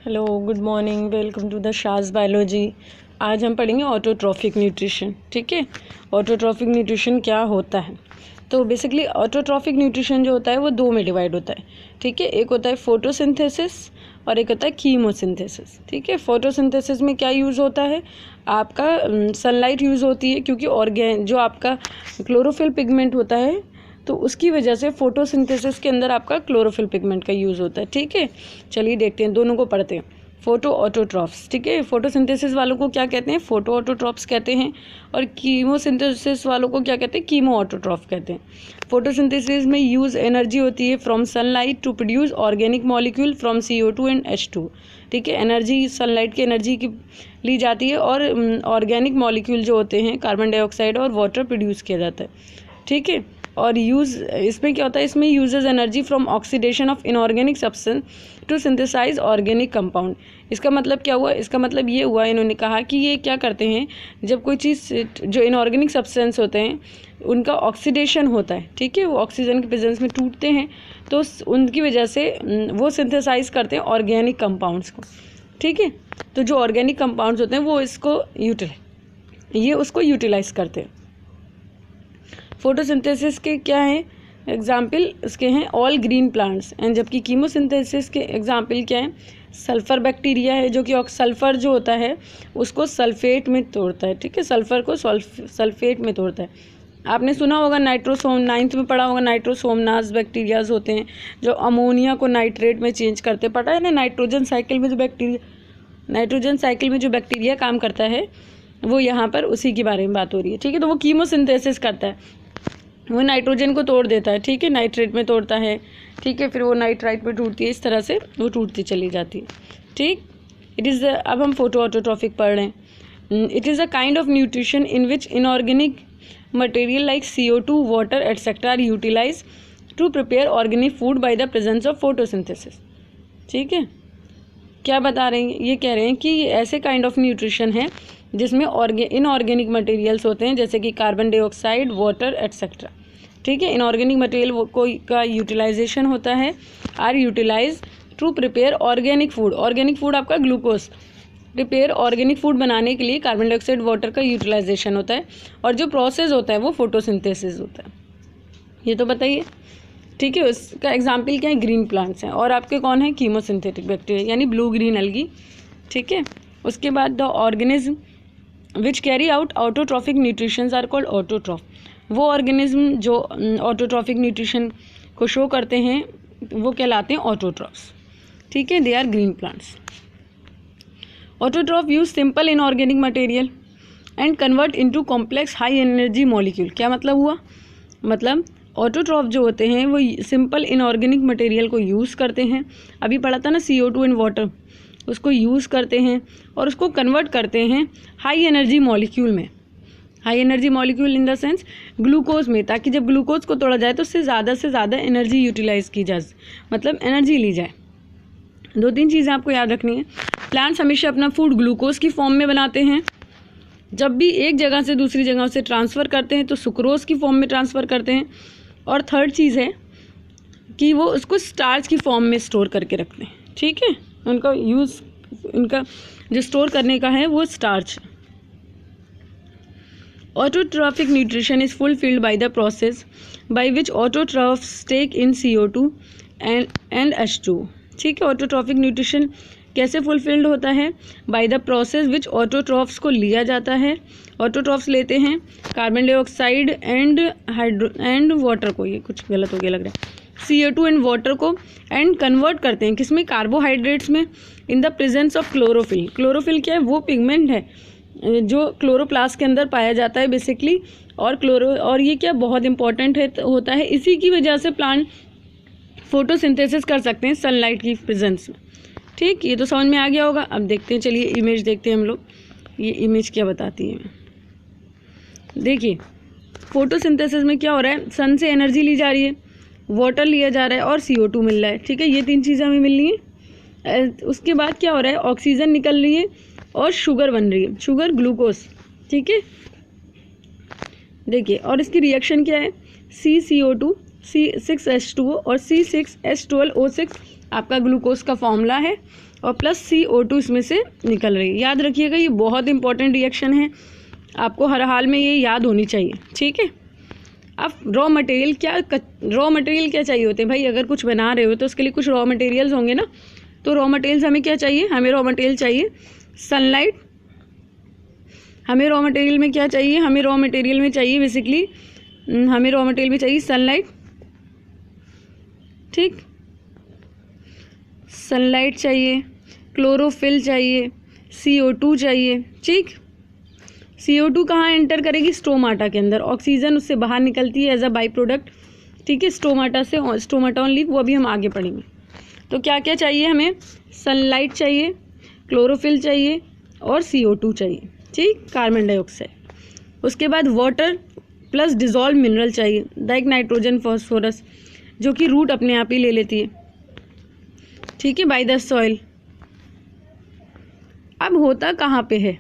Hello, good morning, welcome to the Shaz biology. आज हम पढ़ेंगे ऑटोट्रॉफिक न्यूट्रिशन। ठीक है, ऑटोट्रॉफिक न्यूट्रिशन क्या होता है? तो बेसिकली ऑटोट्रॉफिक न्यूट्रिशन जो होता है वो दो में डिवाइड होता है। ठीक है, एक होता है फोटोसिंथेसिस और एक होता है कीमोसिंथेसिस। ठीक है, फोटोसिंथेसिस में क्या यूज़ होता है? आपका सनलाइट यूज़ होती है, क्योंकि जो आपका क्लोरोफिल पिगमेंट होता है तो उसकी वजह से फोटोसिंथेसिस के अंदर आपका क्लोरोफिल पिगमेंट का यूज़ होता है। ठीक है, चलिए देखते हैं, दोनों को पढ़ते हैं। फोटो ऑटोट्रॉफ्स, ठीक है, फोटोसिंथेसिस वालों को क्या कहते हैं? फोटो ऑटोट्रॉफ्स कहते हैं। और कीमोसिंथेसिस वालों को क्या कहते हैं? कीमो ऑटोट्रॉफ कहते हैं। फोटोसिंथेसिस में यूज एनर्जी होती है from sunlight to produce organic molecule from CO2 and H2। ठीक है, एनर्जी सनलाइट की एनर्जी की ली जाती है और ऑर्गेनिक मॉलिक्यूल जो होते हैं कार्बन डाइऑक्साइड और वाटर प्रोड्यूस किया जाता है। ठीक है, और इसमें क्या होता है? इसमें uses energy from oxidation of inorganic substance to synthesize organic compound. इसका मतलब क्या हुआ? इसका मतलब ये हुआ, इन्होंने कहा कि ये क्या करते हैं, जब कोई चीज़ जो इनऑर्गेनिक सब्सटेंस होते हैं उनका ऑक्सीडेशन होता है, ठीक है, वो ऑक्सीजन के प्रेजेंस में टूटते हैं, तो उनकी वजह से वो सिंथेसाइज करते हैं ऑर्गेनिक कंपाउंड्स को। ठीक है, तो जो ऑर्गेनिक कंपाउंड्स होते हैं वो उसको यूटिलाइज करते हैं। फोटोसिंथेसिस के क्या है एग्जाम्पल? उसके हैं ऑल ग्रीन प्लांट्स। एंड जबकि कीमोसिंथेसिस के एग्जाम्पल क्या है? सल्फर बैक्टीरिया है, जो कि सल्फर जो होता है उसको सल्फेट में तोड़ता है। ठीक है, सल्फर को सल्फेट में तोड़ता है। आपने सुना होगा नाइन्थ में पढ़ा होगा, नाइट्रोसोमनास बैक्टीरियाज होते हैं जो अमोनिया को नाइट्रेट में चेंज करते। पता है ना, नाइट्रोजन साइकिल में जो बैक्टीरिया काम करता है वो यहाँ पर उसी के बारे में बात हो रही है। ठीक है, तो वो कीमोसिंथेसिस करता है, वो नाइट्रोजन को तोड़ देता है। ठीक है, नाइट्रेट में तोड़ता है। ठीक है, फिर वो नाइट्राइट में टूटती है, इस तरह से वो टूटती चली जाती है। ठीक, अब हम फोटो ऑटोट्रॉफिक पढ़ रहे हैं। It is a kind of nutrition in which inorganic material like CO2, water etcetera are utilize to prepare organic food by the presence of photosynthesis. ठीक है, क्या बता रहे हैं? ये कह रहे हैं कि ये ऐसे काइंड ऑफ न्यूट्रिशन है जिसमें इनऑर्गेनिक मटेरियल्स होते हैं, जैसे कि कार्बन डाइऑक्साइड, वाटर एटसेट्रा। ठीक है, इनऑर्गेनिक मटेरियल का यूटिलाइजेशन होता है, are utilize to prepare organic food. Organic food आपका ग्लूकोज। प्रिपेयर ऑर्गेनिक फूड बनाने के लिए कार्बन डाइऑक्साइड, वाटर का यूटिलाइजेशन होता है, और जो प्रोसेस होता है वो फोटोसिंथेसिस होता है। ये तो बताइए। ठीक है, उसका एग्जाम्पल क्या है? ग्रीन प्लांट्स हैं। और आपके कौन है? कीमोसिंथेटिक बैक्टीरिया, यानी ब्लू ग्रीन एल्गी। ठीक है, उसके बाद the organism which carry out autotrophic nutritions are called autotroph. वो ऑर्गेनिज्म जो ऑटोट्रॉफिक न्यूट्रिशन को शो करते हैं वो कहलाते हैं ऑटोट्रॉफ्स। ठीक है, they are green plants. Autotroph use simple inorganic material and convert into complex high energy molecule. क्या मतलब हुआ? मतलब ऑटोट्रॉफ जो होते हैं वो सिंपल इनऑर्गेनिक मटेरियल को यूज़ करते हैं। अभी पढ़ा था ना, CO2 एंड वाटर, उसको यूज़ करते हैं और उसको कन्वर्ट करते हैं हाई एनर्जी मॉलिक्यूल में। High energy molecule in the sense glucose में, ताकि जब ग्लूकोज को तोड़ा जाए तो उससे ज़्यादा एनर्जी यूटिलाइज की जाए, मतलब एनर्जी ली जाए। दो तीन चीज़ें आपको याद रखनी है। प्लांट्स हमेशा अपना फूड ग्लूकोज की फॉर्म में बनाते हैं। जब भी एक जगह से दूसरी जगह से ट्रांसफ़र करते हैं तो सुक्रोज की फॉर्म में ट्रांसफ़र करते हैं। और थर्ड चीज़ है कि वो उसको स्टार्च की फॉर्म में स्टोर करके रखते हैं। ठीक है, उनका जो स्टोर करने का है वो starch. Autotrophic nutrition is fulfilled by the process by which autotrophs take in CO2 and H2। ठीक है, ऑटोट्रॉफिक न्यूट्रिशन कैसे फुलफिल्ड होता है? By the process which autotrophs को लिया जाता है। ऑटोट्रॉफ्स लेते हैं कार्बन डाइऑक्साइड एंड वाटर को, ये कुछ गलत हो गया लग रहा है, CO2 एंड वाटर को, एंड कन्वर्ट करते हैं किसमें? कार्बोहाइड्रेट्स में, in the presence of chlorophyll. Chlorophyll क्या है? वो पिगमेंट है जो क्लोरोप्लास्ट के अंदर पाया जाता है बेसिकली। और ये क्या बहुत इंपॉर्टेंट होता है, इसी की वजह से प्लांट फोटोसिंथेसिस कर सकते हैं सनलाइट की प्रेजेंस में। ठीक, ये तो समझ में आ गया होगा। अब देखते हैं, चलिए इमेज देखते हैं हम लोग, ये इमेज क्या बताती है। देखिए, फोटोसिंथेसिस में क्या हो रहा है? सन से एनर्जी ली जा रही है, वाटर लिया जा रहा है और CO2 मिल रहा है। ठीक है, ये तीन चीज़ें हमें मिल रही हैं। उसके बाद क्या हो रहा है? ऑक्सीजन निकल रही है और शुगर बन रही है, शुगर ग्लूकोज। ठीक है, देखिए, और इसकी रिएक्शन क्या है? CCO2, C6H2O और C6H12O6 आपका ग्लूकोज का फॉर्मूला है। और प्लस CO2 इसमें से निकल रही है। याद रखिएगा, ये बहुत इंपॉर्टेंट रिएक्शन है, आपको हर हाल में ये याद होनी चाहिए, ठीक है। अब रॉ मटेरियल क्या चाहिए होते हैं भाई, अगर कुछ बना रहे हो तो उसके लिए कुछ रॉ मटेरियल्स होंगे ना। तो रॉ मटेरियल्स हमें क्या चाहिए, हमें रॉ मटेरियल चाहिए सनलाइट। हमें रॉ मटेरियल में क्या चाहिए, हमें रॉ मटेरियल में चाहिए बेसिकली, हमें रॉ मटेरियल में चाहिए सनलाइट, ठीक, सनलाइट चाहिए, क्लोरोफिल चाहिए, CO2 चाहिए, ठीक। CO2 कहाँ एंटर करेगी, स्टोमाटा के अंदर, ऑक्सीजन उससे बाहर निकलती है एज अ बाई प्रोडक्ट, ठीक है, स्टोमाटा से, स्टोमाटा ऑन लीफ, वो अभी हम आगे पढ़ेंगे। तो क्या क्या चाहिए हमें, सनलाइट चाहिए, क्लोरोफिल चाहिए और CO2 चाहिए, ठीक, कार्बन डाइऑक्साइड। उसके बाद वाटर प्लस डिजॉल्व मिनरल चाहिए, लाइक नाइट्रोजन, फॉस्फोरस, जो कि रूट अपने आप ही ले लेती है, ठीक है, बाय द सॉइल। अब होता कहाँ पे है,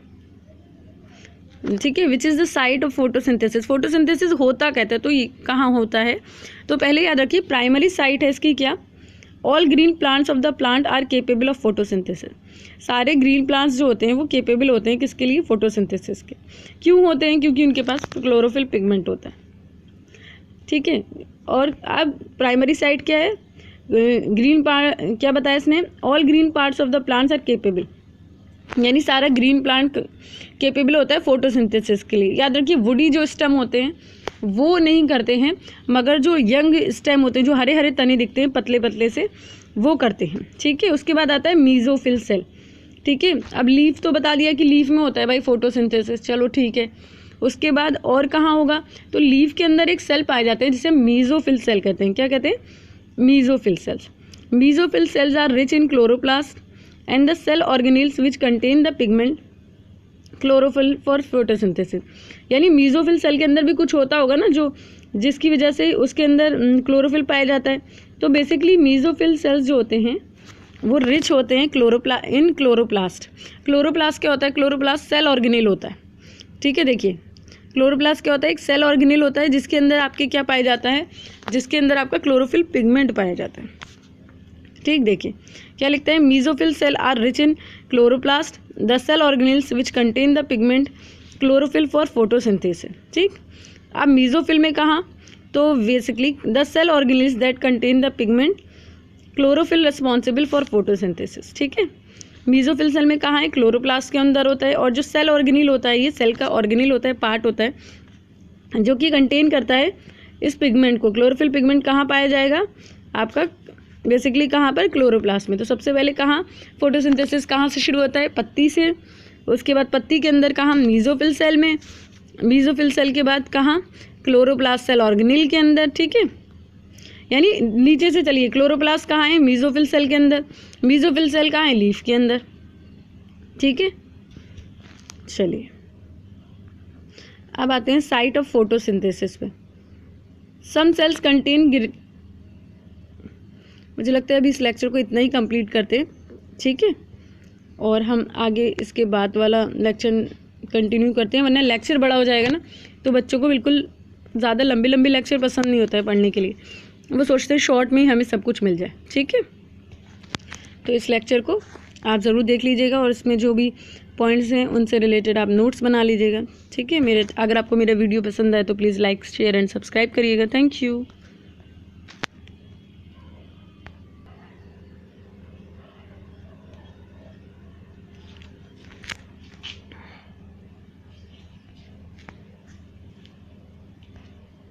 ठीक है, which is the site of photosynthesis. Photosynthesis होता कहते हैं तो ये कहाँ होता है, तो पहले याद रखिए प्राइमरी साइट है इसकी क्या, all green plants of the plant are capable of photosynthesis. सारे ग्रीन प्लांट्स जो होते हैं वो केपेबल होते हैं किसके लिए, फोटोसिंथेसिस के। क्यों होते हैं, क्योंकि उनके पास क्लोरोफिल पिगमेंट होता है, ठीक है। और अब प्राइमरी साइट क्या है, ग्रीन पार्ट, क्या बताया इसने, all green parts of the plants are capable, यानी सारा ग्रीन प्लांट केपेबल होता है फोटोसिंथेसिस के लिए। याद रखिए वुडी जो स्टेम होते हैं वो नहीं करते हैं, मगर जो यंग स्टेम होते हैं, जो हरे हरे तने दिखते हैं पतले पतले से, वो करते हैं, ठीक है। उसके बाद आता है मीजोफिल सेल, ठीक है। अब लीफ तो बता दिया कि लीफ में होता है भाई फोटोसिंथेसिस, चलो ठीक है। उसके बाद और कहाँ होगा, तो लीफ के अंदर एक सेल पाए जाते हैं जिसे मीजोफिल सेल कहते हैं। क्या कहते हैं, mesophyll cells. Mesophyll cells are rich in chloroplast and the cell organelles which contain the pigment chlorophyll for photosynthesis। यानी मीजोफिल सेल के अंदर भी कुछ होता होगा ना, जो जिसकी वजह से उसके अंदर क्लोरोफिल पाया जाता है। तो बेसिकली मीजोफिल सेल्स जो होते हैं वो रिच होते हैं क्लोरोप्लास्ट। क्लोरोप्लास्ट क्या होता है, क्लोरोप्लास्ट सेल ऑर्गेनेल होता है, ठीक है। देखिए क्लोरोप्लास्ट क्या होता है, एक सेल ऑर्गेनेल होता है जिसके अंदर आपके क्या पाया जाता है, जिसके अंदर आपका क्लोरोफिल पिगमेंट पाया जाता है, ठीक। देखिए क्या लिखते हैं, mesophyll cell are rich in chloroplast, the cell organelles which contain the pigment chlorophyll for photosynthesis, ठीक। अब मीजोफिल में कहाँ, तो basically the cell organelles that contain the pigment chlorophyll responsible for photosynthesis, ठीक है। मीजोफिल सेल में कहाँ है, क्लोरोप्लास्ट के अंदर होता है। और जो सेल ऑर्गेनेल होता है, ये सेल का ऑर्गेनेल होता है, पार्ट होता है जो कि कंटेन करता है इस पिगमेंट को। क्लोरोफिल पिगमेंट कहाँ पाया जाएगा, आपका बेसिकली कहाँ पर, क्लोरोप्लास्ट में। तो सबसे पहले कहाँ फोटोसिंथेसिस कहाँ से शुरू होता है, पत्ती से। उसके बाद पत्ती के अंदर कहाँ, मीजोफिल सेल में। मीजोफिल सेल के बाद कहाँ, क्लोरोप्लास्ट सेल ऑर्गेनेल के अंदर, ठीक है। यानी नीचे से चलिए, क्लोरोप्लास्ट कहाँ है, मीजोफिल सेल के अंदर। मीजोफिल सेल कहाँ है, लीफ के अंदर, ठीक है। चलिए अब आते हैं साइट ऑफ फोटोसिंथेसिस पे। सम सेल्स कंटेन, मुझे लगता है अभी इस लेक्चर को इतना ही कंप्लीट करते हैं, ठीक है। और हम आगे इसके बाद वाला लेक्चर कंटिन्यू करते हैं, वरना लेक्चर बड़ा हो जाएगा ना, तो बच्चों को बिल्कुल ज़्यादा लंबे लंबे लेक्चर पसंद नहीं होता है पढ़ने के लिए, वो सोचते हैं शॉर्ट में ही हमें सब कुछ मिल जाए, ठीक है। तो इस लेक्चर को आप ज़रूर देख लीजिएगा और इसमें जो भी पॉइंट्स हैं उनसे रिलेटेड आप नोट्स बना लीजिएगा, ठीक है। अगर आपको मेरा वीडियो पसंद आए तो please like, share and subscribe करिएगा। Thank you.